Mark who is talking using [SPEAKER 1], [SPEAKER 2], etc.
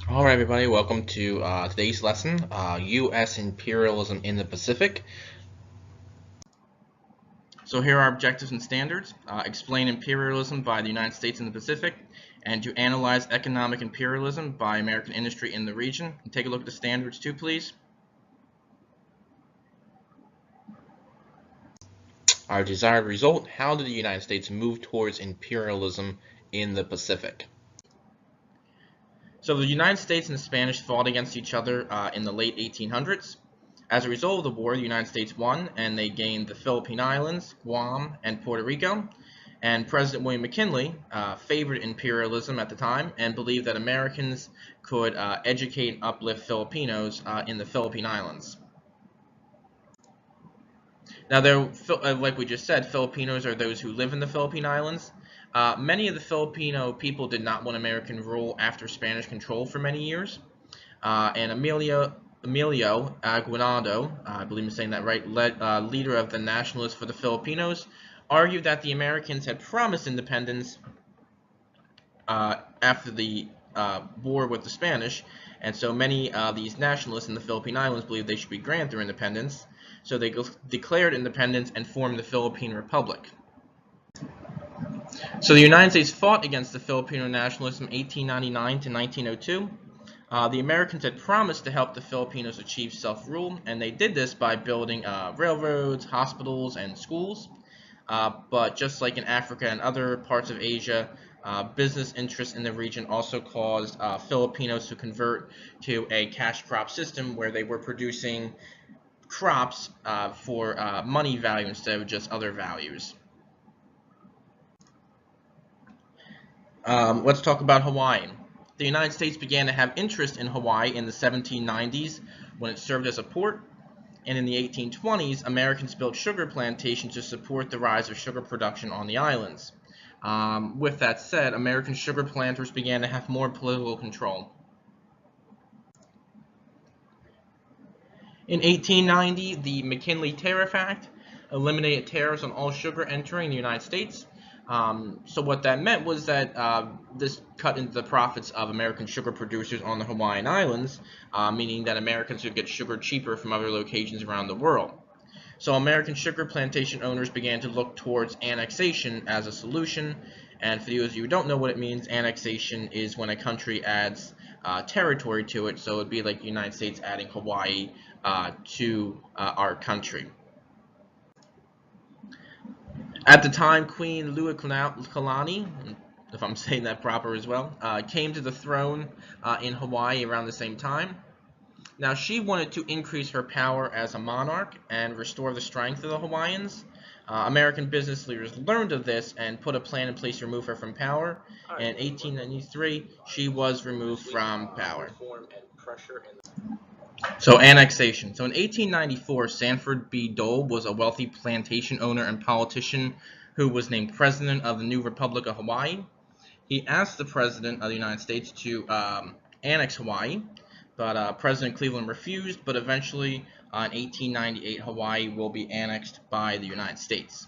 [SPEAKER 1] All right, everybody, welcome to today's lesson, U.S. Imperialism in the Pacific. So here are our objectives and standards. Explain imperialism by the United States in the Pacific, and to analyze economic imperialism by American industry in the region. And take a look at the standards too, please. Our desired result: how did the United States move towards imperialism in the Pacific? So the United States and the Spanish fought against each other in the late 1800s. As a result of the war, the United States won, and they gained the Philippine Islands, Guam, and Puerto Rico. And President William McKinley favored imperialism at the time and believed that Americans could educate and uplift Filipinos in the Philippine Islands. Now, like we just said, Filipinos are those who live in the Philippine Islands. Many of the Filipino people did not want American rule after Spanish control for many years. And Emilio Aguinaldo, I believe I'm saying that right, leader of the Nationalists for the Filipinos, argued that the Americans had promised independence after the war with the Spanish, and so many of these nationalists in the Philippine Islands believed they should be granted their independence. So they declared independence and formed the Philippine Republic. So the United States fought against the Filipino Nationalists from 1899 to 1902. The Americans had promised to help the Filipinos achieve self-rule, and they did this by building railroads, hospitals, and schools. But just like in Africa and other parts of Asia, business interests in the region also caused Filipinos to convert to a cash crop system where they were producing crops for money value instead of just other values. Let's talk about Hawaii. The United States began to have interest in Hawaii in the 1790s when it served as a port, and in the 1820s, Americans built sugar plantations to support the rise of sugar production on the islands. With that said, American sugar planters began to have more political control. In 1890, the McKinley Tariff Act eliminated tariffs on all sugar entering the United States. So what that meant was that this cut into the profits of American sugar producers on the Hawaiian Islands, meaning that Americans could get sugar cheaper from other locations around the world. So American sugar plantation owners began to look towards annexation as a solution. And for those of you who don't know what it means, annexation is when a country adds territory to it. So it would be like the United States adding Hawaii to our country. At the time, Queen Luikalani, if I'm saying that proper as well, came to the throne in Hawaii around the same time. Now, she wanted to increase her power as a monarch and restore the strength of the Hawaiians. American business leaders learned of this and put a plan in place to remove her from power. In 1893, she was removed from power. So annexation. So in 1894, Sanford B. Dole was a wealthy plantation owner and politician who was named president of the new Republic of Hawaii. He asked the president of the United States to annex Hawaii, but President Cleveland refused. But eventually, in 1898, Hawaii will be annexed by the United States.